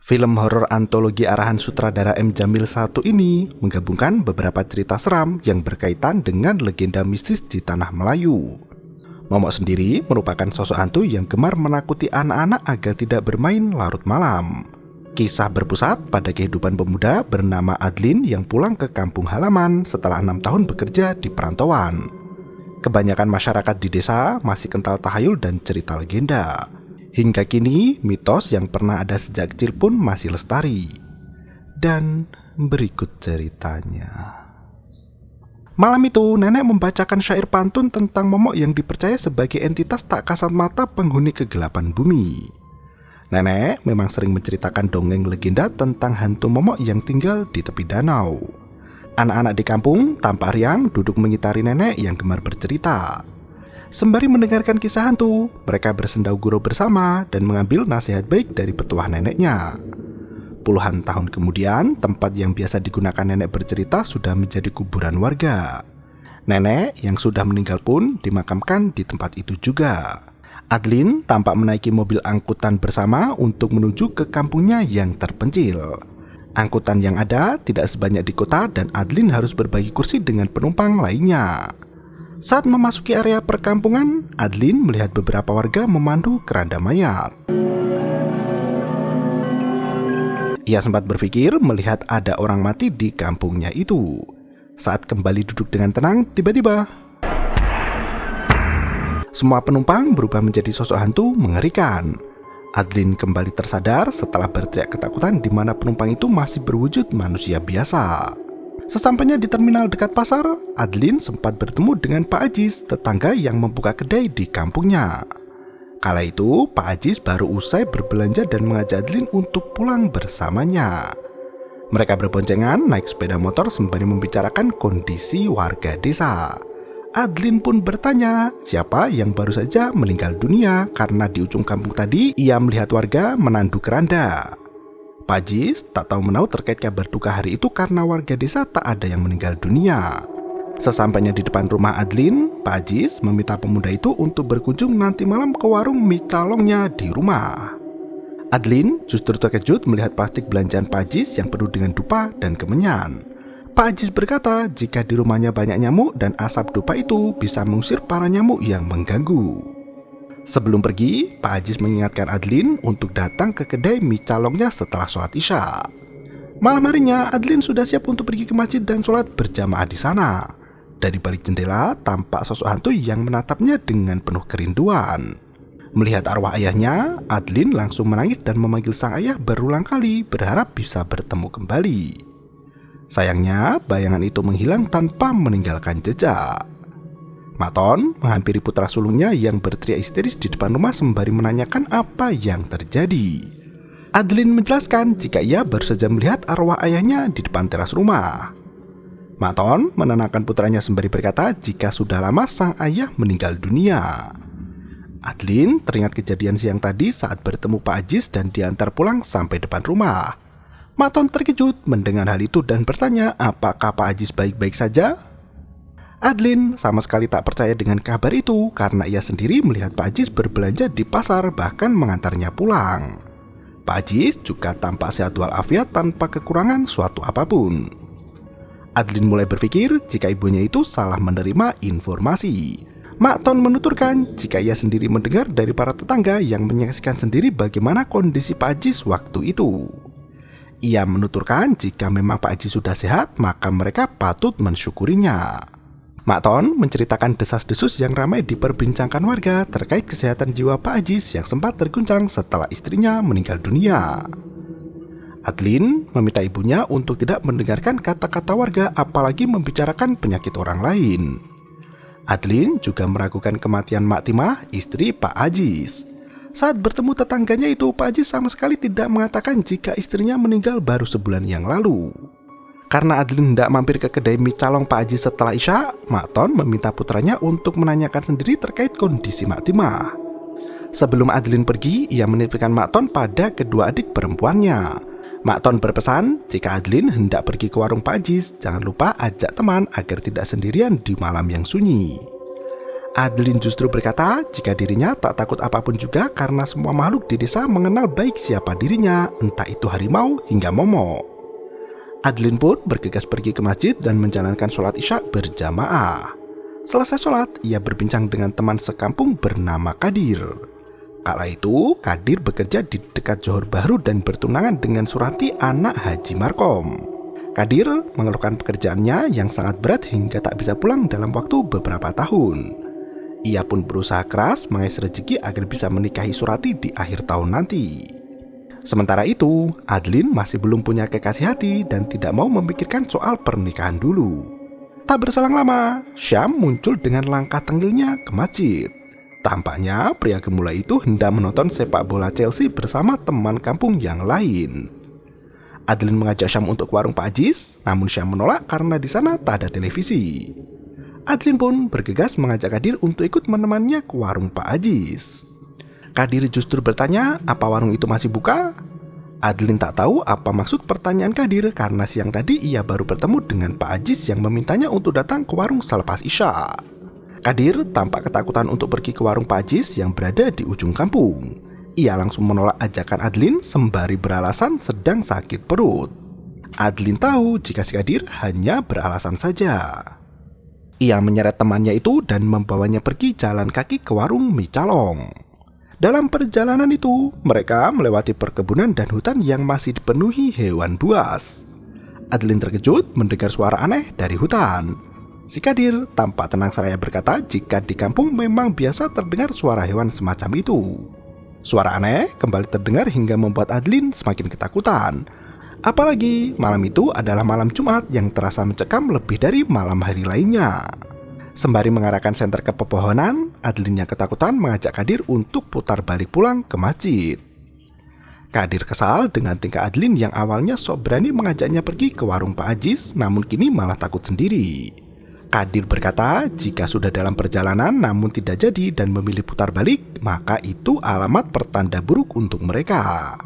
Film horor antologi arahan sutradara M. Jamil 1 ini menggabungkan beberapa cerita seram yang berkaitan dengan legenda mistis di tanah Melayu. Momok sendiri merupakan sosok hantu yang gemar menakuti anak-anak agar tidak bermain larut malam. Kisah berpusat pada kehidupan pemuda bernama Adlin yang pulang ke kampung halaman setelah 6 tahun bekerja di perantauan. Kebanyakan masyarakat di desa masih kental tahayul dan cerita legenda. Hingga kini, mitos yang pernah ada sejak kecil pun masih lestari. Dan berikut ceritanya. Malam itu, nenek membacakan syair pantun tentang momok yang dipercaya sebagai entitas tak kasat mata penghuni kegelapan bumi. Nenek memang sering menceritakan dongeng legenda tentang hantu momok yang tinggal di tepi danau. Anak-anak di kampung tampak riang duduk mengitari nenek yang gemar bercerita. Sembari mendengarkan kisah hantu, mereka bersendau gurau bersama dan mengambil nasihat baik dari petuah neneknya. Puluhan tahun kemudian, tempat yang biasa digunakan nenek bercerita sudah menjadi kuburan warga. Nenek yang sudah meninggal pun dimakamkan di tempat itu juga. Adlin tampak menaiki mobil angkutan bersama untuk menuju ke kampungnya yang terpencil. Angkutan yang ada tidak sebanyak di kota dan Adlin harus berbagi kursi dengan penumpang lainnya. Saat memasuki area perkampungan, Adlin melihat beberapa warga memandu keranda mayat. Ia sempat berpikir melihat ada orang mati di kampungnya itu. Saat kembali duduk dengan tenang, tiba-tiba semua penumpang berubah menjadi sosok hantu mengerikan. Adlin kembali tersadar setelah berteriak ketakutan di mana penumpang itu masih berwujud manusia biasa. Sesampainya di terminal dekat pasar, Adlin sempat bertemu dengan Pak Ajis, tetangga yang membuka kedai di kampungnya. Kala itu, Pak Ajis baru usai berbelanja dan mengajak Adlin untuk pulang bersamanya. Mereka berboncengan naik sepeda motor sembari membicarakan kondisi warga desa. Adlin pun bertanya siapa yang baru saja meninggal dunia karena di ujung kampung tadi ia melihat warga menandu keranda. Pak Ajis tak tahu menau terkait kabar duka hari itu karena warga desa tak ada yang meninggal dunia. Sesampainya di depan rumah Adlin, Pak Ajis meminta pemuda itu untuk berkunjung nanti malam ke warung mie calongnya di rumah. Adlin justru terkejut melihat plastik belanjaan Pak Ajis yang penuh dengan dupa dan kemenyan. Pak Ajis berkata jika di rumahnya banyak nyamuk dan asap dupa itu bisa mengusir para nyamuk yang mengganggu. Sebelum pergi, Pak Ajis mengingatkan Adlin untuk datang ke kedai mie calongnya setelah sholat isya. Malam harinya, Adlin sudah siap untuk pergi ke masjid dan sholat berjamaah di sana. Dari balik jendela, tampak sosok hantu yang menatapnya dengan penuh kerinduan. Melihat arwah ayahnya, Adlin langsung menangis dan memanggil sang ayah berulang kali berharap bisa bertemu kembali. Sayangnya, bayangan itu menghilang tanpa meninggalkan jejak. Maton menghampiri putra sulungnya yang berteriak histeris di depan rumah sembari menanyakan apa yang terjadi. Adlin menjelaskan jika ia baru saja melihat arwah ayahnya di depan teras rumah. Maton menenangkan putranya sembari berkata jika sudah lama sang ayah meninggal dunia. Adlin teringat kejadian siang tadi saat bertemu Pak Ajis dan diantar pulang sampai depan rumah. Maton terkejut mendengar hal itu dan bertanya apakah Pak Ajis baik-baik saja. Adlin sama sekali tak percaya dengan kabar itu karena ia sendiri melihat Pak Ajis berbelanja di pasar bahkan mengantarnya pulang. Pak Ajis juga tampak sehat walafiat tanpa kekurangan suatu apapun. Adlin mulai berpikir jika ibunya itu salah menerima informasi. Makton menuturkan jika ia sendiri mendengar dari para tetangga yang menyaksikan sendiri bagaimana kondisi Pak Ajis waktu itu. Ia menuturkan jika memang Pak Ajis sudah sehat maka mereka patut mensyukurinya. Makton menceritakan desas-desus yang ramai diperbincangkan warga terkait kesehatan jiwa Pak Ajis yang sempat terguncang setelah istrinya meninggal dunia. Adlin meminta ibunya untuk tidak mendengarkan kata-kata warga apalagi membicarakan penyakit orang lain. Adlin juga meragukan kematian Mak Timah, istri Pak Ajis. Saat bertemu tetangganya itu, Pak Ajis sama sekali tidak mengatakan jika istrinya meninggal baru sebulan yang lalu. Karena Adlin hendak mampir ke kedai mie calong Pak Ajis setelah isya, Makton meminta putranya untuk menanyakan sendiri terkait kondisi Mak Timah. Sebelum Adlin pergi, ia menitipkan Makton pada kedua adik perempuannya. Makton berpesan jika Adlin hendak pergi ke warung Pak Ajis, jangan lupa ajak teman agar tidak sendirian di malam yang sunyi. Adlin justru berkata jika dirinya tak takut apapun juga karena semua makhluk di desa mengenal baik siapa dirinya, entah itu harimau hingga momok. Adlin pun bergegas pergi ke masjid dan menjalankan sholat isya berjamaah. Selesai sholat, ia berbincang dengan teman sekampung bernama Kadir. Kala itu, Kadir bekerja di dekat Johor Bahru dan bertunangan dengan Surati, anak Haji Markom. Kadir mengeluhkan pekerjaannya yang sangat berat hingga tak bisa pulang dalam waktu beberapa tahun. Ia pun berusaha keras mengais rezeki agar bisa menikahi Surati di akhir tahun nanti. Sementara itu, Adlin masih belum punya kekasih hati dan tidak mau memikirkan soal pernikahan dulu. Tak berselang lama, Syam muncul dengan langkah tenggilnya ke masjid. Tampaknya pria gemula itu hendak menonton sepak bola Chelsea bersama teman kampung yang lain. Adlin mengajak Syam untuk warung Pak Ajis, namun Syam menolak karena di sana tak ada televisi. Adlin pun bergegas mengajak Kadir untuk ikut menemaninya ke warung Pak Ajis. Kadir justru bertanya apa warung itu masih buka. Adlin tak tahu apa maksud pertanyaan Kadir karena siang tadi ia baru bertemu dengan Pak Ajis yang memintanya untuk datang ke warung selepas Isya. Kadir tampak ketakutan untuk pergi ke warung Pak Ajis yang berada di ujung kampung. Ia langsung menolak ajakan Adlin sembari beralasan sedang sakit perut. Adlin tahu jika si Kadir hanya beralasan saja. Ia menyeret temannya itu dan membawanya pergi jalan kaki ke warung mie calong. Dalam perjalanan itu, mereka melewati perkebunan dan hutan yang masih dipenuhi hewan buas. Adlin terkejut mendengar suara aneh dari hutan. Si Kadir tampak tenang seraya berkata jika di kampung memang biasa terdengar suara hewan semacam itu. Suara aneh kembali terdengar hingga membuat Adlin semakin ketakutan. Apalagi malam itu adalah malam Jumat yang terasa mencekam lebih dari malam hari lainnya. Sembari mengarahkan senter ke pepohonan, Adlin yang ketakutan mengajak Kadir untuk putar balik pulang ke masjid. Kadir kesal dengan tingkah Adlin yang awalnya sok berani mengajaknya pergi ke warung Pak Ajis, namun kini malah takut sendiri. Kadir berkata jika sudah dalam perjalanan namun tidak jadi dan memilih putar balik, maka itu alamat pertanda buruk untuk mereka.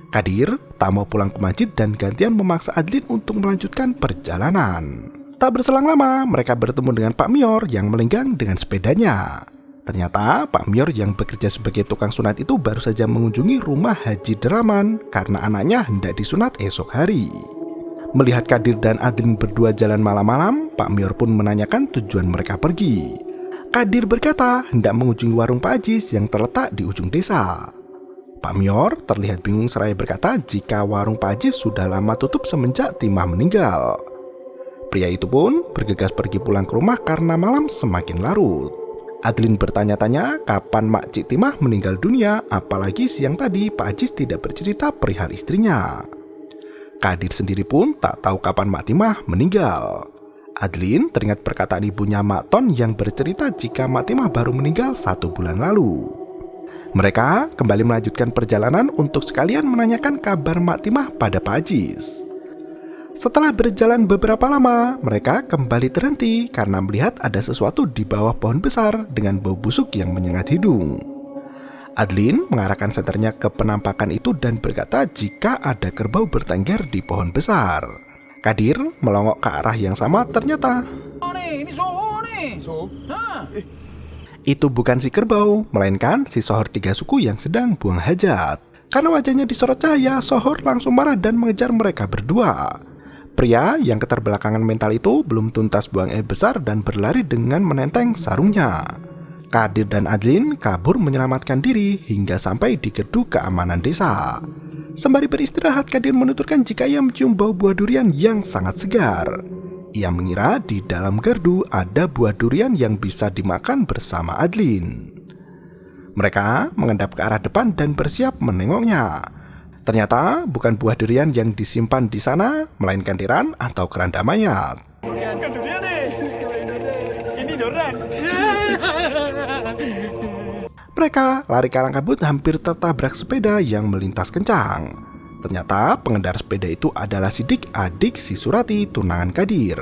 Kadir tak mau pulang ke masjid dan gantian memaksa Adlin untuk melanjutkan perjalanan. Tak berselang lama, mereka bertemu dengan Pak Mior yang melenggang dengan sepedanya. Ternyata Pak Mior yang bekerja sebagai tukang sunat itu baru saja mengunjungi rumah Haji Deraman karena anaknya hendak disunat esok hari. Melihat Kadir dan Adlin berdua jalan malam-malam, Pak Mior pun menanyakan tujuan mereka pergi. Kadir berkata hendak mengunjungi warung Pak Ajis yang terletak di ujung desa. Pak Mior terlihat bingung seraya berkata jika warung Pak Ajis sudah lama tutup semenjak Timah meninggal. Pria itu pun bergegas pergi pulang ke rumah karena malam semakin larut. Adlin bertanya-tanya kapan Mak Cik Timah meninggal dunia, apalagi siang tadi Pak Ajis tidak bercerita perihal istrinya. Kadir sendiri pun tak tahu kapan Mak Timah meninggal. Adlin teringat perkataan ibunya Mak Ton yang bercerita jika Mak Timah baru meninggal 1 bulan lalu. Mereka kembali melanjutkan perjalanan untuk sekalian menanyakan kabar Mak Timah pada Pak Ajis. Setelah berjalan beberapa lama, mereka kembali terhenti karena melihat ada sesuatu di bawah pohon besar dengan bau busuk yang menyengat hidung. Adlin mengarahkan senternya ke penampakan itu dan berkata jika ada kerbau bertengger di pohon besar. Kadir melongok ke arah yang sama, ternyata itu bukan si kerbau, melainkan si Sohor 3 suku yang sedang buang hajat. Karena wajahnya disorot cahaya, Sohor langsung marah dan mengejar mereka berdua. Pria yang keterbelakangan mental itu belum tuntas buang air besar dan berlari dengan menenteng sarungnya. Kadir dan Adlin kabur menyelamatkan diri hingga sampai di gerdu keamanan desa. Sembari beristirahat, Kadir menuturkan jika ia mencium bau buah durian yang sangat segar. Ia mengira di dalam gardu ada buah durian yang bisa dimakan bersama Adlin. Mereka mengendap ke arah depan dan bersiap menengoknya. Ternyata bukan buah durian yang disimpan di sana, melainkan tiran atau keranda mayat. Bukan durian nih. Ini durian. Mereka lari kalang kabut hampir tertabrak sepeda yang melintas kencang. Ternyata pengendara sepeda itu adalah Sidik, adik si Surati, tunangan Kadir.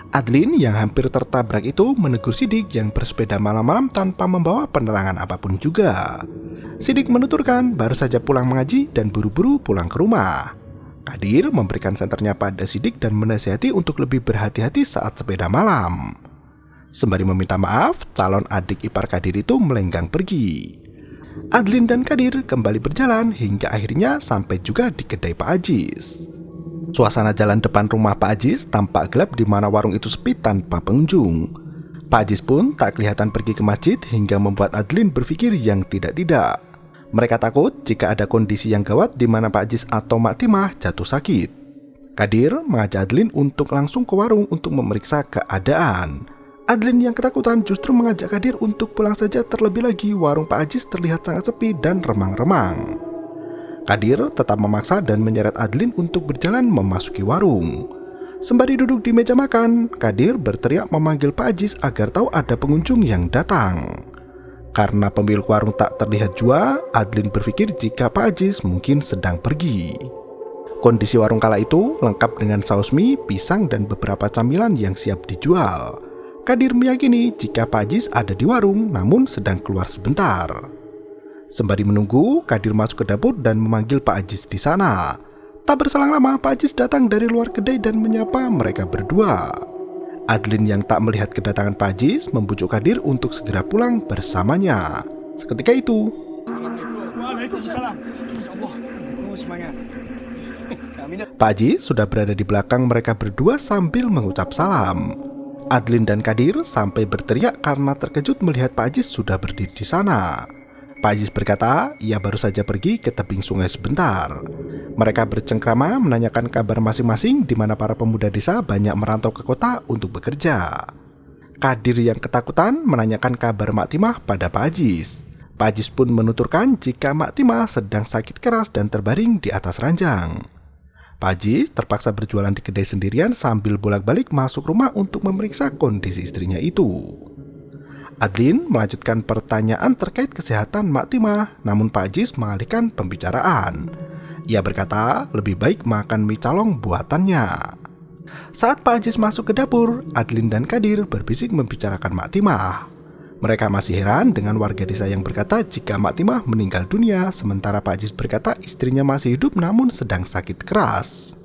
Adlin yang hampir tertabrak itu menegur Sidik yang bersepeda malam-malam tanpa membawa penerangan apapun juga. Sidik menuturkan baru saja pulang mengaji dan buru-buru pulang ke rumah. Kadir memberikan senternya pada Sidik dan menasihati untuk lebih berhati-hati saat sepeda malam. Sembari meminta maaf, calon adik ipar Kadir itu melenggang pergi. Adlin dan Kadir kembali berjalan hingga akhirnya sampai juga di kedai Pak Ajis. Suasana jalan depan rumah Pak Ajis tampak gelap di mana warung itu sepi tanpa pengunjung. Pak Ajis pun tak kelihatan pergi ke masjid hingga membuat Adlin berpikir yang tidak-tidak. Mereka takut jika ada kondisi yang gawat di mana Pak Ajis atau Mak Timah jatuh sakit. Kadir mengajak Adlin untuk langsung ke warung untuk memeriksa keadaan. Adlin yang ketakutan justru mengajak Kadir untuk pulang saja, terlebih lagi warung Pak Ajis terlihat sangat sepi dan remang-remang. Kadir tetap memaksa dan menyeret Adlin untuk berjalan memasuki warung. Sembari duduk di meja makan, Kadir berteriak memanggil Pak Ajis agar tahu ada pengunjung yang datang. Karena pemilik warung tak terlihat jua, Adlin berpikir jika Pak Ajis mungkin sedang pergi. Kondisi warung kala itu lengkap dengan saus mie, pisang, dan beberapa camilan yang siap dijual. Kadir meyakini jika Pak Ajis ada di warung namun sedang keluar sebentar. Sembari menunggu, Kadir masuk ke dapur dan memanggil Pak Ajis di sana. Tak berselang lama, Pak Ajis datang dari luar kedai dan menyapa mereka berdua. Adlin yang tak melihat kedatangan Pak Ajis membujuk Kadir untuk segera pulang bersamanya. Seketika itu, Waalaikumsalam. Allah, semangat. Pak Ajis sudah berada di belakang mereka berdua sambil mengucap salam. Adlin dan Kadir sampai berteriak karena terkejut melihat Pak Ajis sudah berdiri di sana. Pak Ajis berkata, ia baru saja pergi ke tebing sungai sebentar. Mereka bercengkrama menanyakan kabar masing-masing di mana para pemuda desa banyak merantau ke kota untuk bekerja. Kadir yang ketakutan menanyakan kabar Mak Timah pada Pak Ajis. Pak Ajis pun menuturkan jika Mak Timah sedang sakit keras dan terbaring di atas ranjang. Pak Ajis terpaksa berjualan di kedai sendirian sambil bolak-balik masuk rumah untuk memeriksa kondisi istrinya itu. Adlin melanjutkan pertanyaan terkait kesehatan Mak Timah, namun Pak Ajis mengalihkan pembicaraan. Ia berkata lebih baik makan mie calong buatannya. Saat Pak Ajis masuk ke dapur, Adlin dan Kadir berbisik membicarakan Mak Timah. Mereka masih heran dengan warga desa yang berkata jika Mak Timah meninggal dunia, sementara Pak Ajis berkata istrinya masih hidup namun sedang sakit keras.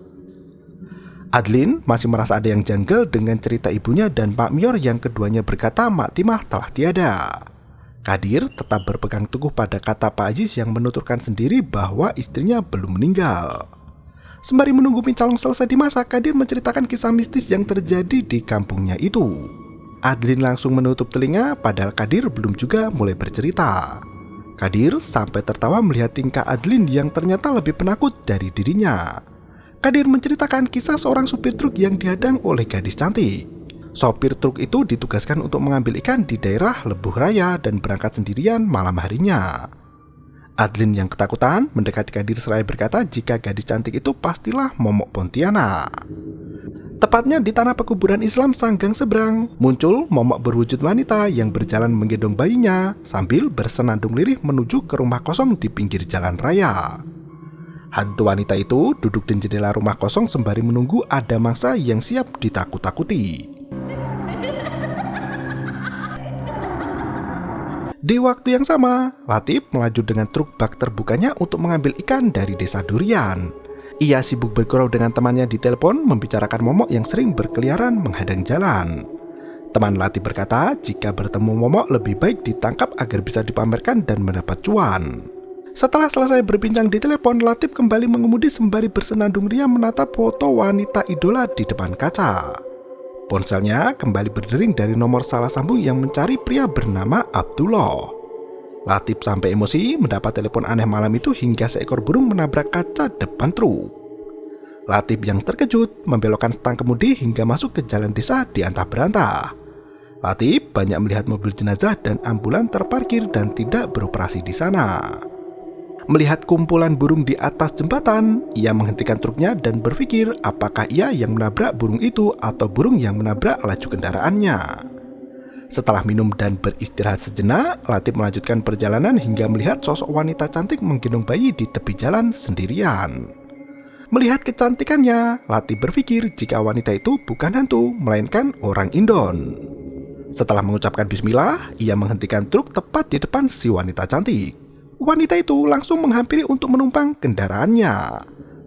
Adlin masih merasa ada yang janggal dengan cerita ibunya dan Pak Mior yang keduanya berkata Mak Timah telah tiada. Kadir tetap berpegang teguh pada kata Pak Ajis yang menuturkan sendiri bahwa istrinya belum meninggal. Sembari menunggu mie calong selesai dimasak, Kadir menceritakan kisah mistis yang terjadi di kampungnya itu. Adlin langsung menutup telinga padahal Kadir belum juga mulai bercerita. Kadir sampai tertawa melihat tingkah Adlin yang ternyata lebih penakut dari dirinya. Kadir menceritakan kisah seorang supir truk yang dihadang oleh gadis cantik. Sopir truk itu ditugaskan untuk mengambil ikan di daerah Lebuh Raya dan berangkat sendirian malam harinya. Adlin yang ketakutan mendekati Kadir seraya berkata jika gadis cantik itu pastilah Momok Pontianak. Tepatnya di tanah pekuburan Islam Sanggang seberang, muncul Momok berwujud wanita yang berjalan menggendong bayinya sambil bersenandung lirih menuju ke rumah kosong di pinggir jalan raya. Hantu wanita itu duduk di jendela rumah kosong sembari menunggu ada mangsa yang siap ditakut-takuti. Di waktu yang sama, Latif melaju dengan truk bak terbukanya untuk mengambil ikan dari desa Durian. Ia sibuk bergurau dengan temannya di telepon membicarakan Momok yang sering berkeliaran menghadang jalan. Teman Latif berkata jika bertemu Momok lebih baik ditangkap agar bisa dipamerkan dan mendapat cuan. Setelah selesai berbincang di telepon, Latif kembali mengemudi sembari bersenandung riang menatap foto wanita idola di depan kaca. Ponselnya kembali berdering dari nomor salah sambung yang mencari pria bernama Abdullah. Latif sampai emosi mendapat telepon aneh malam itu hingga seekor burung menabrak kaca depan truk. Latif yang terkejut membelokkan stang kemudi hingga masuk ke jalan desa di antah berantah. Latif banyak melihat mobil jenazah dan ambulan terparkir dan tidak beroperasi di sana. Melihat kumpulan burung di atas jembatan, ia menghentikan truknya dan berpikir apakah ia yang menabrak burung itu atau burung yang menabrak laju kendaraannya. Setelah minum dan beristirahat sejenak, Latif melanjutkan perjalanan hingga melihat sosok wanita cantik menggendong bayi di tepi jalan sendirian. Melihat kecantikannya, Latif berpikir jika wanita itu bukan hantu, melainkan orang Indon. Setelah mengucapkan bismillah, ia menghentikan truk tepat di depan si wanita cantik. Wanita itu langsung menghampiri untuk menumpang kendaraannya.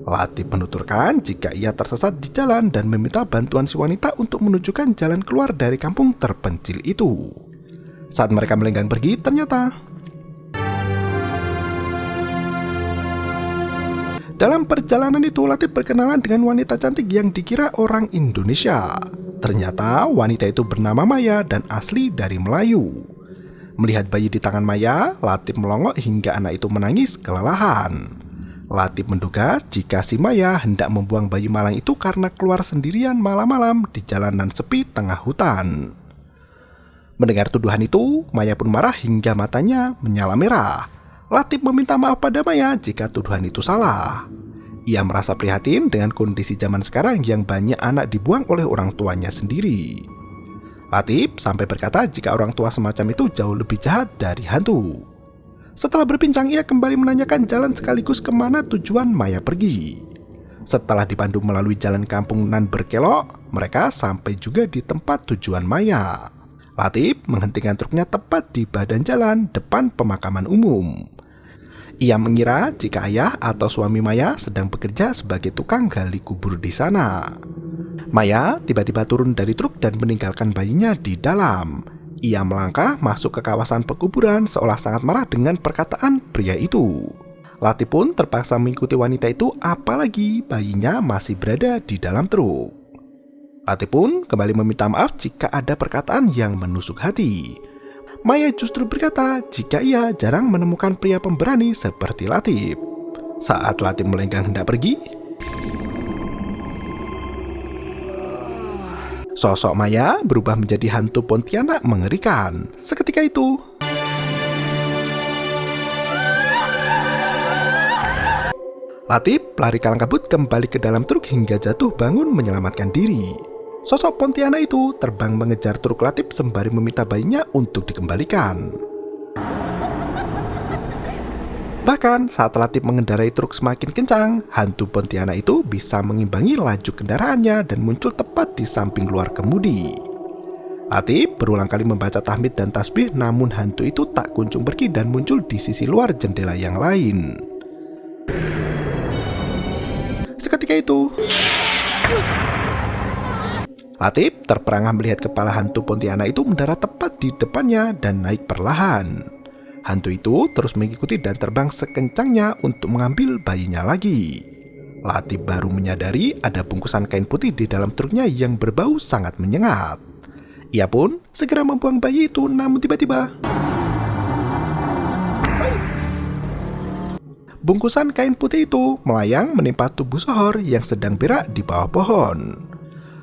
Latif menuturkan jika ia tersesat di jalan dan meminta bantuan si wanita untuk menunjukkan jalan keluar dari kampung terpencil itu. Saat mereka melenggang pergi, ternyata dalam perjalanan itu Latif berkenalan dengan wanita cantik yang dikira orang Indonesia. Ternyata wanita itu bernama Maya dan asli dari Melayu. Melihat bayi di tangan Maya, Latif melongo hingga anak itu menangis kelelahan. Latif menduga jika si Maya hendak membuang bayi malang itu karena keluar sendirian malam-malam di jalanan sepi tengah hutan. Mendengar tuduhan itu, Maya pun marah hingga matanya menyala merah. Latif meminta maaf pada Maya jika tuduhan itu salah. Ia merasa prihatin dengan kondisi zaman sekarang yang banyak anak dibuang oleh orang tuanya sendiri. Latif sampai berkata jika orang tua semacam itu jauh lebih jahat dari hantu. Setelah berbincang, ia kembali menanyakan jalan sekaligus kemana tujuan Maya pergi. Setelah dipandu melalui jalan kampung nan berkelok, mereka sampai juga di tempat tujuan Maya. Latif menghentikan truknya tepat di badan jalan depan pemakaman umum. Ia mengira jika ayah atau suami Maya sedang bekerja sebagai tukang gali kubur di sana. Maya tiba-tiba turun dari truk dan meninggalkan bayinya di dalam. Ia melangkah masuk ke kawasan pekuburan seolah sangat marah dengan perkataan pria itu. Latif pun terpaksa mengikuti wanita itu apalagi bayinya masih berada di dalam truk. Latif pun kembali meminta maaf jika ada perkataan yang menusuk hati. Maya justru berkata jika ia jarang menemukan pria pemberani seperti Latif. Saat Latif melenggang hendak pergi, sosok Maya berubah menjadi hantu Pontianak mengerikan. Seketika itu, Latif lari kalang kabut kembali ke dalam truk hingga jatuh bangun menyelamatkan diri. Sosok Pontianak itu terbang mengejar truk Latif sembari meminta bayinya untuk dikembalikan. Bahkan saat Latif mengendarai truk semakin kencang, hantu Pontianak itu bisa mengimbangi laju kendaraannya dan muncul tepat di samping luar kemudi. Latif berulang kali membaca tahmid dan tasbih, namun hantu itu tak kunjung pergi dan muncul di sisi luar jendela yang lain. Seketika itu, Latif terperangah melihat kepala hantu Pontianak itu mendarat tepat di depannya dan naik perlahan. Hantu itu terus mengikuti dan terbang sekencangnya untuk mengambil bayinya lagi. Latif baru menyadari ada bungkusan kain putih di dalam truknya yang berbau sangat menyengat. Ia pun segera membuang bayi itu, namun tiba-tiba bungkusan kain putih itu melayang menimpa tubuh Sohor yang sedang berak di bawah pohon.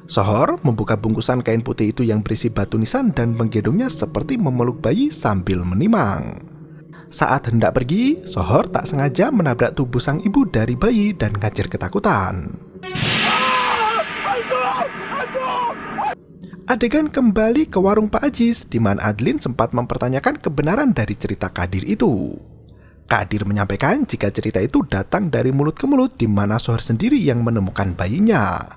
Sohor membuka bungkusan kain putih itu yang berisi batu nisan dan menggendongnya seperti memeluk bayi sambil menimang. Saat hendak pergi, Sohor tak sengaja menabrak tubuh sang ibu dari bayi dan ngajir ketakutan. Adegan kembali ke warung Pak Ajis, di mana Adlin sempat mempertanyakan kebenaran dari cerita Kadir itu. Kadir menyampaikan jika cerita itu datang dari mulut ke mulut, di mana Sohor sendiri yang menemukan bayinya.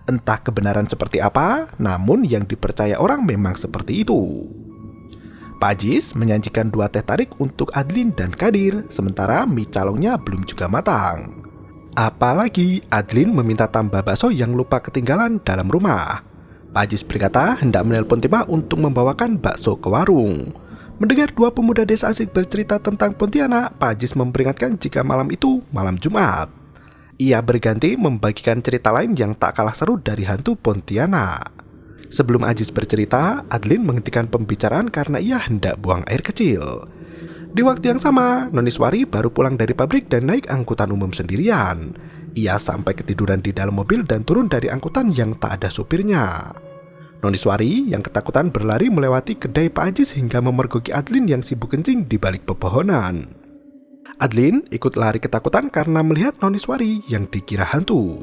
Entah kebenaran seperti apa, namun yang dipercaya orang memang seperti itu. Pak Ajis menyajikan 2 teh tarik untuk Adlin dan Kadir, sementara mie calongnya belum juga matang. Apalagi Adlin meminta tambah bakso yang lupa ketinggalan dalam rumah. Pak Ajis berkata hendak menelpon Timah untuk membawakan bakso ke warung. Mendengar 2 pemuda desa asik bercerita tentang Pontianak, Pak Ajis memperingatkan jika malam itu malam Jumat. Ia berganti membagikan cerita lain yang tak kalah seru dari hantu Pontianak. Sebelum Ajis bercerita, Adlin menghentikan pembicaraan karena ia hendak buang air kecil. Di waktu yang sama, Noni Swari baru pulang dari pabrik dan naik angkutan umum sendirian. Ia sampai ketiduran di dalam mobil dan turun dari angkutan yang tak ada supirnya. Noni Swari yang ketakutan berlari melewati kedai Pak Ajis hingga memergoki Adlin yang sibuk kencing di balik pepohonan. Adlin ikut lari ketakutan karena melihat Noni Swari yang dikira hantu.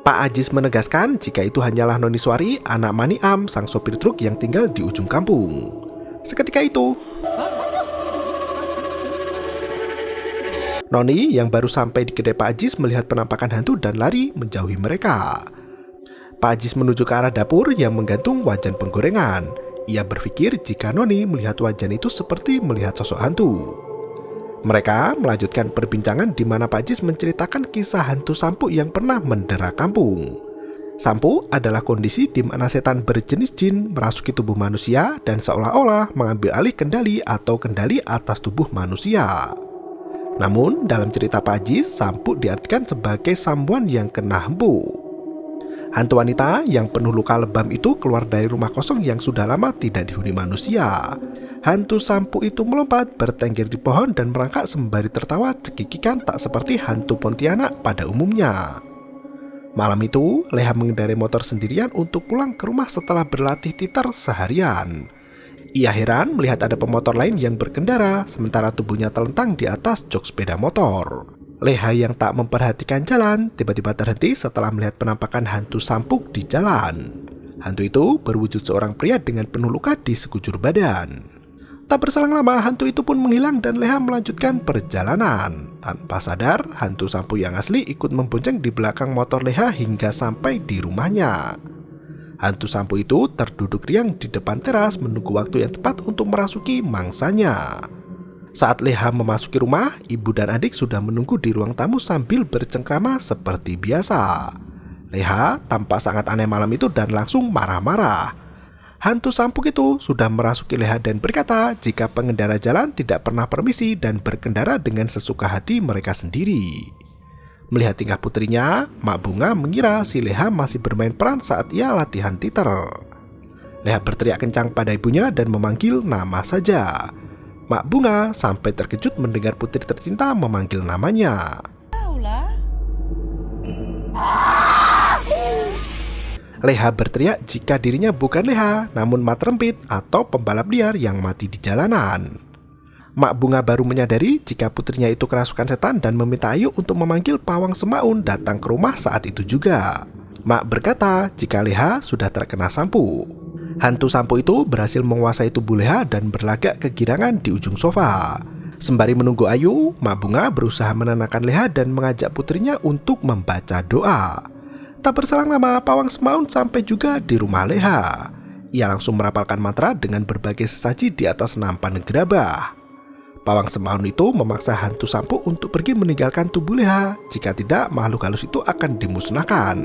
Pak Ajis menegaskan jika itu hanyalah Noni Swari, anak Maniam, sang sopir truk yang tinggal di ujung kampung. Seketika itu, Noni yang baru sampai di kedai Pak Ajis melihat penampakan hantu dan lari menjauhi mereka. Pak Ajis menuju ke arah dapur yang menggantung wajan penggorengan. Ia berpikir jika Noni melihat wajan itu seperti melihat sosok hantu. Mereka melanjutkan perbincangan di mana Pak Jis menceritakan kisah hantu Sampu yang pernah mendera kampung. Sampu adalah kondisi di mana setan berjenis jin merasuki tubuh manusia dan seolah-olah mengambil alih kendali atau kendali atas tubuh manusia. Namun, dalam cerita Pak Jis, Sampu diartikan sebagai sambuan yang kena hempu. Hantu wanita yang penuh luka lebam itu keluar dari rumah kosong yang sudah lama tidak dihuni manusia. Hantu Sampu itu melompat, bertengger di pohon dan merangkak sembari tertawa cekikikan tak seperti hantu Pontianak pada umumnya. Malam itu, Leha mengendarai motor sendirian untuk pulang ke rumah setelah berlatih titer seharian. Ia heran melihat ada pemotor lain yang berkendara, sementara tubuhnya terlentang di atas jok sepeda motor. Leha yang tak memperhatikan jalan, tiba-tiba terhenti setelah melihat penampakan hantu Sampuk di jalan. Hantu itu berwujud seorang pria dengan penuh luka di sekujur badan. Tak berselang lama, hantu itu pun menghilang dan Leha melanjutkan perjalanan. Tanpa sadar, hantu Sampu yang asli ikut membonceng di belakang motor Leha hingga sampai di rumahnya. Hantu Sampu itu terduduk riang di depan teras menunggu waktu yang tepat untuk merasuki mangsanya. Saat Leha memasuki rumah, ibu dan adik sudah menunggu di ruang tamu sambil bercengkrama seperti biasa. Leha tampak sangat aneh malam itu dan langsung marah-marah. Hantu Sampuk itu sudah merasuki Leha dan berkata jika pengendara jalan tidak pernah permisi dan berkendara dengan sesuka hati mereka sendiri. Melihat tingkah putrinya, Mak Bunga mengira si Leha masih bermain peran saat ia latihan titer. Leha berteriak kencang pada ibunya dan memanggil nama saja. Mak Bunga sampai terkejut mendengar putri tercinta memanggil namanya. Leha berteriak jika dirinya bukan Leha, namun Mat Rempit atau pembalap liar yang mati di jalanan. Mak Bunga baru menyadari jika putrinya itu kerasukan setan dan meminta Ayu untuk memanggil Pawang Semaun datang ke rumah saat itu juga. Mak berkata jika Leha sudah terkena Sampu. Hantu Sampu itu berhasil menguasai tubuh Leha dan berlagak kegirangan di ujung sofa. Sembari menunggu Ayu, Mak Bunga berusaha menenangkan Leha dan mengajak putrinya untuk membaca doa. Tak berselang lama, Pawang Semaun sampai juga di rumah Leha. Ia langsung merapalkan mantra dengan berbagai sesaji di atas nampan gerabah. Pawang Semaun itu memaksa hantu Sampu untuk pergi meninggalkan tubuh Leha. Jika tidak, makhluk halus itu akan dimusnahkan.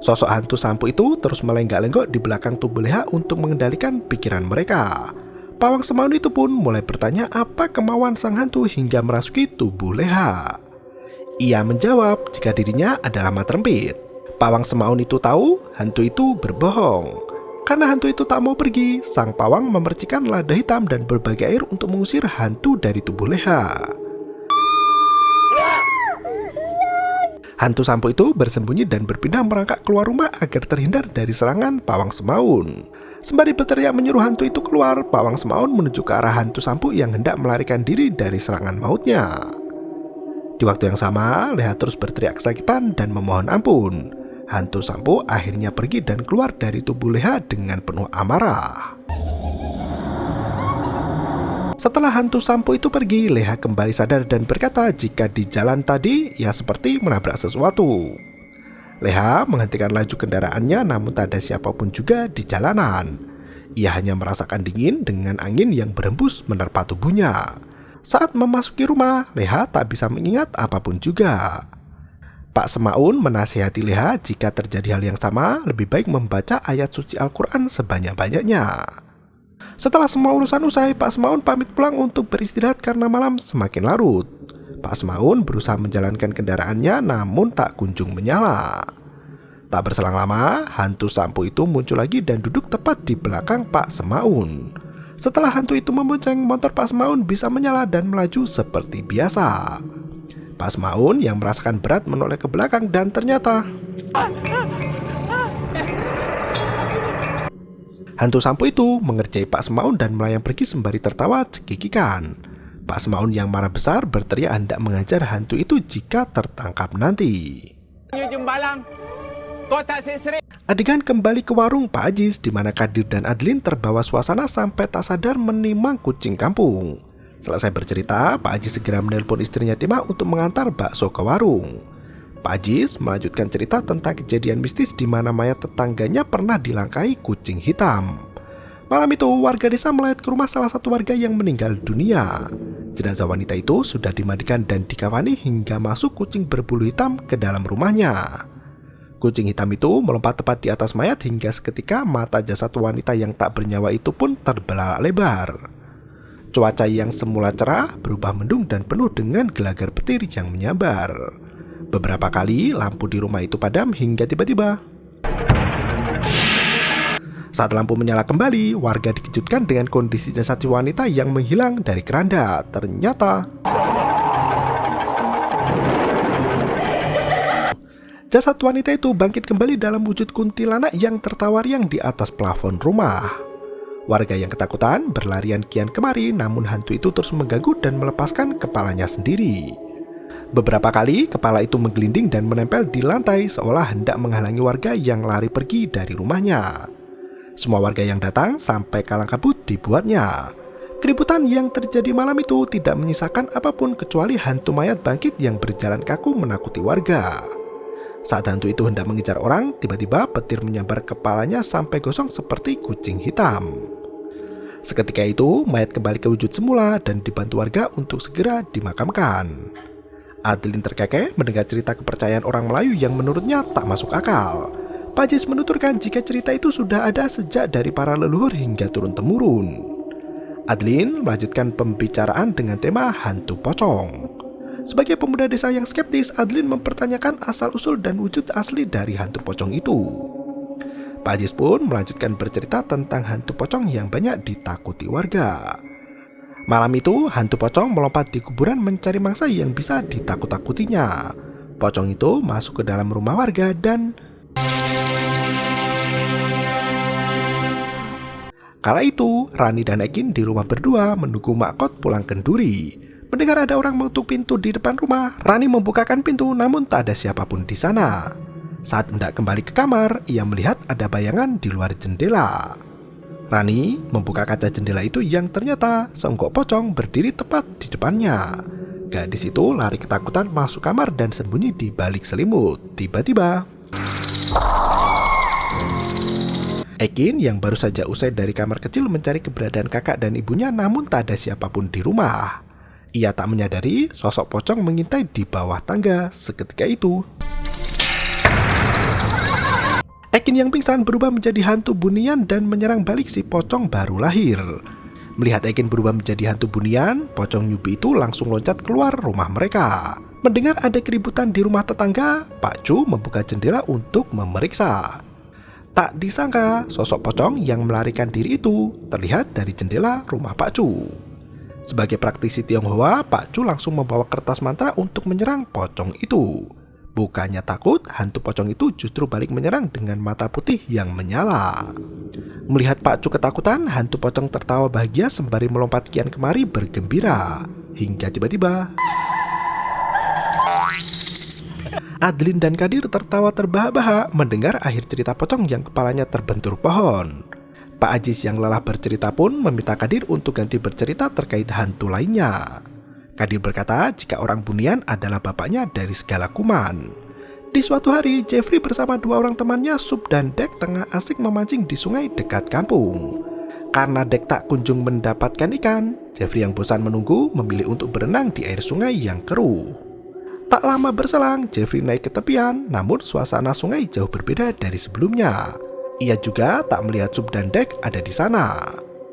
Sosok hantu Sampu itu terus melenggak-lenggok di belakang tubuh Leha untuk mengendalikan pikiran mereka. Pawang Semaun itu pun mulai bertanya apa kemauan sang hantu hingga merasuki tubuh Leha. Ia menjawab jika dirinya adalah Mat Rempit. Pawang Semaun itu tahu hantu itu berbohong. Karena hantu itu tak mau pergi, sang pawang memercikan lada hitam dan berbagai air untuk mengusir hantu dari tubuh Leha. Hantu Sampu itu bersembunyi dan berpindah merangkak keluar rumah agar terhindar dari serangan Pawang Semaun. Sembari berteriak menyuruh hantu itu keluar, Pawang Semaun menuju ke arah hantu Sampu yang hendak melarikan diri dari serangan mautnya. Di waktu yang sama, Leha terus berteriak kesakitan dan memohon ampun. Hantu Sampu akhirnya pergi dan keluar dari tubuh Leha dengan penuh amarah. Setelah hantu Sampu itu pergi, Leha kembali sadar dan berkata jika di jalan tadi ia seperti menabrak sesuatu. Leha menghentikan laju kendaraannya namun tak ada siapapun juga di jalanan. Ia hanya merasakan dingin dengan angin yang berhembus menerpa tubuhnya. Saat memasuki rumah, Leha tak bisa mengingat apapun juga. Pak Semaun menasihati Leha jika terjadi hal yang sama, lebih baik membaca ayat suci Al-Quran sebanyak-banyaknya. Setelah semua urusan usai, Pak Semaun pamit pulang untuk beristirahat karena malam semakin larut. Pak Semaun berusaha menjalankan kendaraannya namun tak kunjung menyala. Tak berselang lama, hantu Sampu itu muncul lagi dan duduk tepat di belakang Pak Semaun. Setelah hantu itu membonceng, motor Pak Semaun bisa menyala dan melaju seperti biasa. Pak Semaun yang merasakan berat menoleh ke belakang dan ternyata hantu Sampu itu mengerjai Pak Semaun dan melayang pergi sembari tertawa cekikikan. Pak Semaun yang marah besar berteriak hendak mengajar hantu itu jika tertangkap nanti. Adegan kembali ke warung Pak Ajis di mana Kadir dan Adlin terbawa suasana sampai tak sadar menimang kucing kampung. Selesai bercerita, Pak Ajis segera menelpon istrinya Tima untuk mengantar bakso ke warung. Pak Ajis melanjutkan cerita tentang kejadian mistis di mana mayat tetangganya pernah dilangkai kucing hitam. Malam itu, warga desa melayat ke rumah salah satu warga yang meninggal dunia. Jenazah wanita itu sudah dimandikan dan dikafani hingga masuk kucing berbulu hitam ke dalam rumahnya. Kucing hitam itu melompat tepat di atas mayat hingga seketika mata jasad wanita yang tak bernyawa itu pun terbelalak lebar. Cuaca yang semula cerah berubah mendung dan penuh dengan gelagar petir yang menyambar. Beberapa kali lampu di rumah itu padam hingga tiba-tiba saat lampu menyala kembali, warga dikejutkan dengan kondisi jasad si wanita yang menghilang dari keranda. Ternyata jasad wanita itu bangkit kembali dalam wujud kuntilanak yang tertawa riang di atas plafon rumah. Warga yang ketakutan berlarian kian kemari, namun hantu itu terus mengganggu dan melepaskan kepalanya sendiri. Beberapa kali kepala itu menggelinding dan menempel di lantai seolah hendak menghalangi warga yang lari pergi dari rumahnya. Semua warga yang datang sampai kalang kabut dibuatnya. Keributan yang terjadi malam itu tidak menyisakan apapun kecuali hantu mayat bangkit yang berjalan kaku menakuti warga. Saat hantu itu hendak mengejar orang, tiba-tiba petir menyambar kepalanya sampai gosong seperti kucing hitam. Seketika itu, mayat kembali ke wujud semula dan dibantu warga untuk segera dimakamkan. Adlin terkekeh mendengar cerita kepercayaan orang Melayu yang menurutnya tak masuk akal. Pak Jis menuturkan jika cerita itu sudah ada sejak dari para leluhur hingga turun-temurun. Adlin melanjutkan pembicaraan dengan tema hantu pocong. Sebagai pemuda desa yang skeptis, Adlin mempertanyakan asal-usul dan wujud asli dari hantu pocong itu. Pak Jis pun melanjutkan bercerita tentang hantu pocong yang banyak ditakuti warga. Malam itu, hantu pocong melompat di kuburan mencari mangsa yang bisa ditakut-takutinya. Pocong itu masuk ke dalam rumah warga dan kala itu, Rani dan Ekin di rumah berdua menunggu Makot pulang kenduri. Mendengar ada orang mengetuk pintu di depan rumah, Rani membukakan pintu namun tak ada siapapun di sana. Saat hendak kembali ke kamar, ia melihat ada bayangan di luar jendela. Rani membuka kaca jendela itu yang ternyata seonggok pocong berdiri tepat di depannya. Gadis itu lari ketakutan masuk kamar dan sembunyi di balik selimut. Tiba-tiba Ekin yang baru saja usai dari kamar kecil mencari keberadaan kakak dan ibunya namun tak ada siapapun di rumah. Ia tak menyadari sosok pocong mengintai di bawah tangga. Seketika itu Ekin yang pingsan berubah menjadi hantu bunian dan menyerang balik si pocong baru lahir. Melihat Ekin berubah menjadi hantu bunian, pocong nyubi itu langsung loncat keluar rumah mereka. Mendengar ada keributan di rumah tetangga, Pak Cu membuka jendela untuk memeriksa. Tak disangka, sosok pocong yang melarikan diri itu terlihat dari jendela rumah Pak Cu. Sebagai praktisi Tionghoa, Pak Cu langsung membawa kertas mantra untuk menyerang pocong itu. Bukannya takut, hantu pocong itu justru balik menyerang dengan mata putih yang menyala. Melihat Pak Cu ketakutan, hantu pocong tertawa bahagia sembari melompat kian kemari bergembira. Hingga tiba-tiba Adlin dan Kadir tertawa terbahak-bahak mendengar akhir cerita pocong yang kepalanya terbentur pohon. Pak Ajis yang lelah bercerita pun meminta Kadir untuk ganti bercerita terkait hantu lainnya. Kadir berkata jika orang bunian adalah bapaknya dari segala kuman. Di suatu hari, Jeffrey bersama dua orang temannya, Sup dan Dek, tengah asik memancing di sungai dekat kampung. Karena Dek tak kunjung mendapatkan ikan, Jeffrey yang bosan menunggu memilih untuk berenang di air sungai yang keruh. Tak lama berselang, Jeffrey naik ke tepian, namun suasana sungai jauh berbeda dari sebelumnya. Ia juga tak melihat Sup dan Dek ada di sana.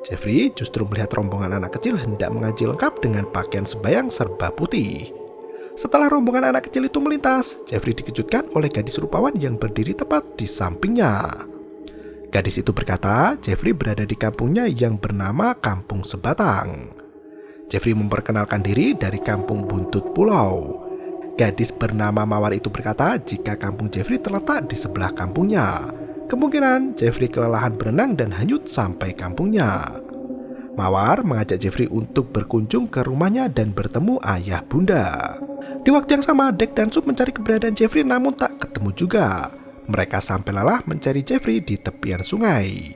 Jeffrey justru melihat rombongan anak kecil hendak mengaji lengkap dengan pakaian sembayang serba putih. Setelah rombongan anak kecil itu melintas, Jeffrey dikejutkan oleh gadis rupawan yang berdiri tepat di sampingnya. Gadis itu berkata, Jeffrey berada di kampungnya yang bernama Kampung Sebatang. Jeffrey memperkenalkan diri dari Kampung Buntut Pulau. Gadis bernama Mawar itu berkata jika kampung Jeffrey terletak di sebelah kampungnya. Kemungkinan Jeffrey kelelahan berenang dan hanyut sampai kampungnya. Mawar mengajak Jeffrey untuk berkunjung ke rumahnya dan bertemu ayah bunda. Di waktu yang sama, Dek dan Sup mencari keberadaan Jeffrey namun tak ketemu juga. Mereka sampai lelah mencari Jeffrey di tepian sungai.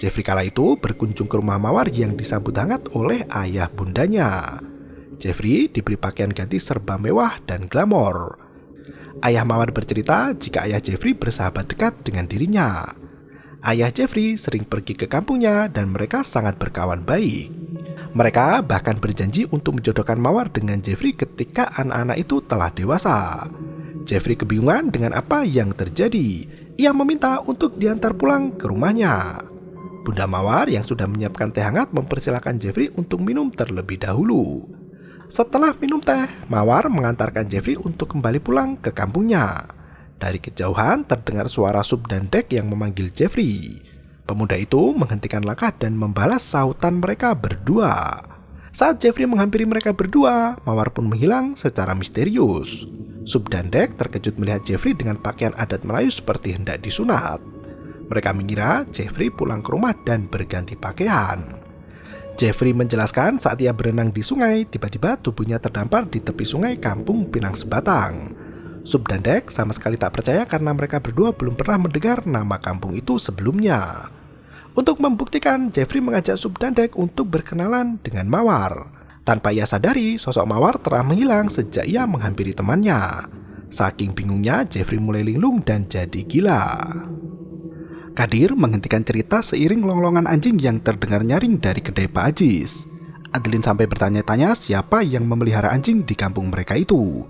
Jeffrey kala itu berkunjung ke rumah Mawar yang disambut hangat oleh ayah bundanya. Jeffrey diberi pakaian ganti serba mewah dan glamor. Ayah Mawar bercerita jika ayah Jeffrey bersahabat dekat dengan dirinya. Ayah Jeffrey sering pergi ke kampungnya dan mereka sangat berkawan baik. Mereka bahkan berjanji untuk menjodohkan Mawar dengan Jeffrey ketika anak-anak itu telah dewasa. Jeffrey kebingungan dengan apa yang terjadi. Ia meminta untuk diantar pulang ke rumahnya. Bunda Mawar yang sudah menyiapkan teh hangat mempersilahkan Jeffrey untuk minum terlebih dahulu. Setelah minum teh, Mawar mengantarkan Jeffrey untuk kembali pulang ke kampungnya. Dari kejauhan terdengar suara Subdandek yang memanggil Jeffrey. Pemuda itu menghentikan langkah dan membalas sautan mereka berdua. Saat Jeffrey menghampiri mereka berdua, Mawar pun menghilang secara misterius. Subdandek terkejut melihat Jeffrey dengan pakaian adat Melayu seperti hendak disunat. Mereka mengira Jeffrey pulang ke rumah dan berganti pakaian. Jeffrey menjelaskan saat ia berenang di sungai, tiba-tiba tubuhnya terdampar di tepi sungai kampung Pinang Sebatang. Subdandek sama sekali tak percaya karena mereka berdua belum pernah mendengar nama kampung itu sebelumnya. Untuk membuktikan, Jeffrey mengajak Subdandek untuk berkenalan dengan Mawar. Tanpa ia sadari, sosok Mawar telah menghilang sejak ia menghampiri temannya. Saking bingungnya, Jeffrey mulai linglung dan jadi gila. Kadir menghentikan cerita seiring longlongan anjing yang terdengar nyaring dari kedai Pak Ajis. Adeline sampai bertanya-tanya siapa yang memelihara anjing di kampung mereka itu.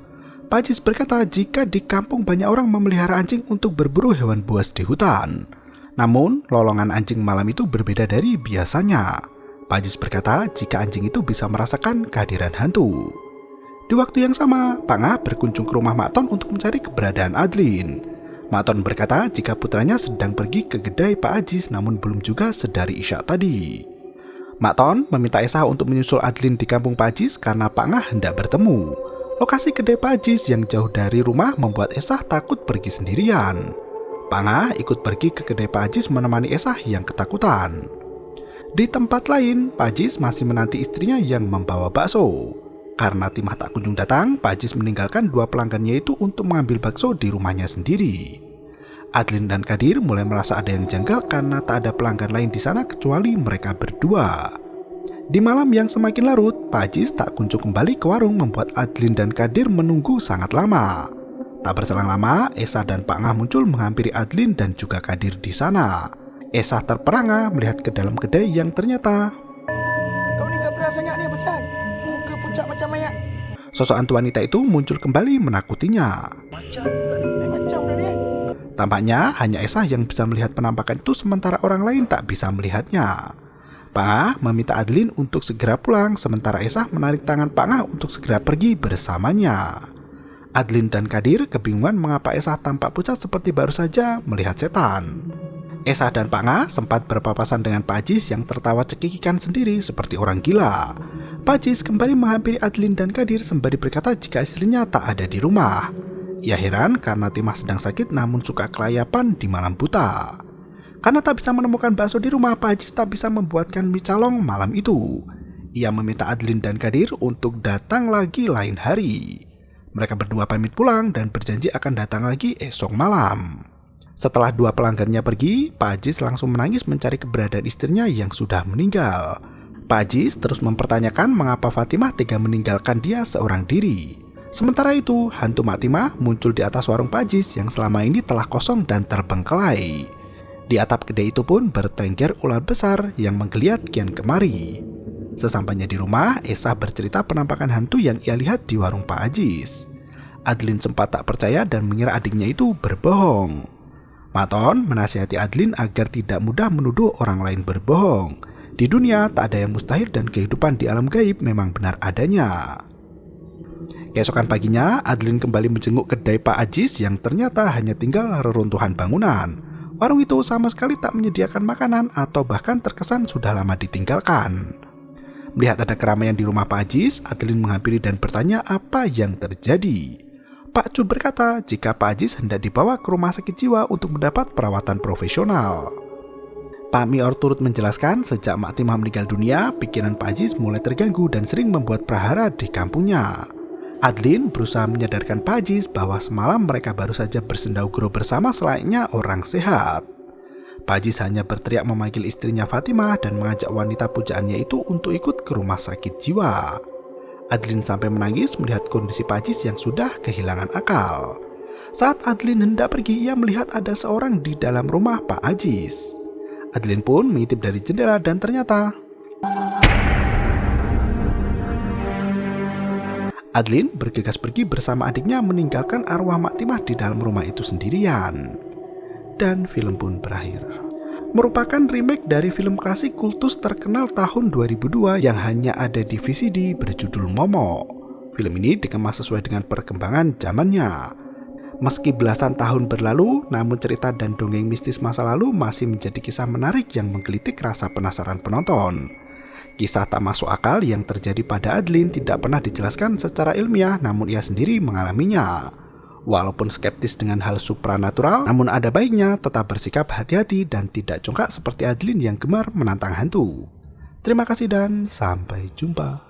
Pak Ajis berkata jika di kampung banyak orang memelihara anjing untuk berburu hewan buas di hutan. Namun, lolongan anjing malam itu berbeda dari biasanya. Pak Ajis berkata jika anjing itu bisa merasakan kehadiran hantu. Di waktu yang sama, Pak Nga berkunjung ke rumah Mak Ton untuk mencari keberadaan Adeline. Mak Ton berkata jika putranya sedang pergi ke kedai Pak Ajis namun belum juga sedari isya tadi. Mak Ton meminta Esa untuk menyusul Adeline di kampung Pak Ajis karena Pak Nga hendak bertemu. Lokasi kedai Pak Ajis yang jauh dari rumah membuat Esa takut pergi sendirian. Pak Nga ikut pergi ke kedai Pak Ajis menemani Esa yang ketakutan. Di tempat lain, Pak Ajis masih menanti istrinya yang membawa bakso. Karena Timah tak kunjung datang, Pak Ajis meninggalkan dua pelanggannya itu untuk mengambil bakso di rumahnya sendiri. Adeline dan Kadir mulai merasa ada yang janggal karena tak ada pelanggan lain di sana kecuali mereka berdua. Di malam yang semakin larut, Pak Ajis tak kunjung kembali ke warung membuat Adeline dan Kadir menunggu sangat lama. Tak berselang lama, Esa dan Pak Ngah muncul menghampiri Adeline dan juga Kadir di sana. Esa terperangah melihat ke dalam kedai yang ternyata Kau ni gak beras sangat ni besar. Muka pucat macam mayat. sosok hantu wanita itu muncul kembali menakutinya. Macam dah ni. Tampaknya hanya Esa yang bisa melihat penampakan itu sementara orang lain tak bisa melihatnya. Pak Ngah meminta Adeline untuk segera pulang sementara Esa menarik tangan Pak Ngah untuk segera pergi bersamanya. Adeline dan Kadir kebingungan mengapa Esa tampak pucat seperti baru saja melihat setan. Esa dan Pak Ngah sempat berpapasan dengan Pak Ajis yang tertawa cekikikan sendiri seperti orang gila. Pak Ajis kembali menghampiri Adeline dan Kadir sembari berkata jika istrinya tak ada di rumah. Ia heran karena Timah sedang sakit namun suka kelayapan di malam buta. Karena tak bisa menemukan bakso di rumah, Pak Ajis tak bisa membuatkan mie calong malam itu. Ia meminta Adeline dan Kadir untuk datang lagi lain hari. Mereka berdua pamit pulang dan berjanji akan datang lagi esok malam. Setelah dua pelanggannya pergi, Pak Ajis langsung menangis mencari keberadaan istrinya yang sudah meninggal. Pak Ajis terus mempertanyakan mengapa Fatimah tega meninggalkan dia seorang diri. Sementara itu, hantu Mak Timah muncul di atas warung Pak Ajis yang selama ini telah kosong dan terbengkelai. Di atap kedai itu pun bertengger ular besar yang menggeliat kian kemari. Sesampainya di rumah, Esa bercerita penampakan hantu yang ia lihat di warung Pak Ajis. Adeline sempat tak percaya dan mengira adiknya itu berbohong. Maton menasihati Adeline agar tidak mudah menuduh orang lain berbohong. Di dunia tak ada yang mustahil dan kehidupan di alam gaib memang benar adanya. Keesokan paginya, Adeline kembali menjenguk kedai Pak Ajis yang ternyata hanya tinggal reruntuhan bangunan. Warung itu sama sekali tak menyediakan makanan atau bahkan terkesan sudah lama ditinggalkan. Melihat ada keramaian di rumah Pak Ajis, Adeline menghampiri dan bertanya apa yang terjadi. Pak Cu berkata jika Pak Ajis hendak dibawa ke rumah sakit jiwa untuk mendapat perawatan profesional. Pak Mior turut menjelaskan sejak Mak Timah meninggal dunia, pikiran Pak Ajis mulai terganggu dan sering membuat prahara di kampungnya. Adeline berusaha menyadarkan Pak Ajis bahwa semalam mereka baru saja bersendauguro bersama selayaknya orang sehat. Pak Ajis hanya berteriak memanggil istrinya Fatimah dan mengajak wanita pujaannya itu untuk ikut ke rumah sakit jiwa. Adeline sampai menangis melihat kondisi Pak Ajis yang sudah kehilangan akal. Saat Adeline hendak pergi, ia melihat ada seorang di dalam rumah Pak Ajis. Adeline pun mengintip dari jendela dan ternyata Adlin bergegas pergi bersama adiknya meninggalkan arwah Mak Timah di dalam rumah itu sendirian. Dan film pun berakhir. Merupakan remake dari film klasik kultus terkenal tahun 2002 yang hanya ada di VCD berjudul Momo. Film ini dikemas sesuai dengan perkembangan zamannya. Meski belasan tahun berlalu, namun cerita dan dongeng mistis masa lalu masih menjadi kisah menarik yang menggelitik rasa penasaran penonton. Kisah tak masuk akal yang terjadi pada Adlin tidak pernah dijelaskan secara ilmiah, namun ia sendiri mengalaminya. Walaupun skeptis dengan hal supranatural, namun ada baiknya tetap bersikap hati-hati dan tidak congkak seperti Adlin yang gemar menantang hantu. Terima kasih dan sampai jumpa.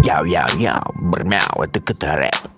Yo, bermau itu ketarep.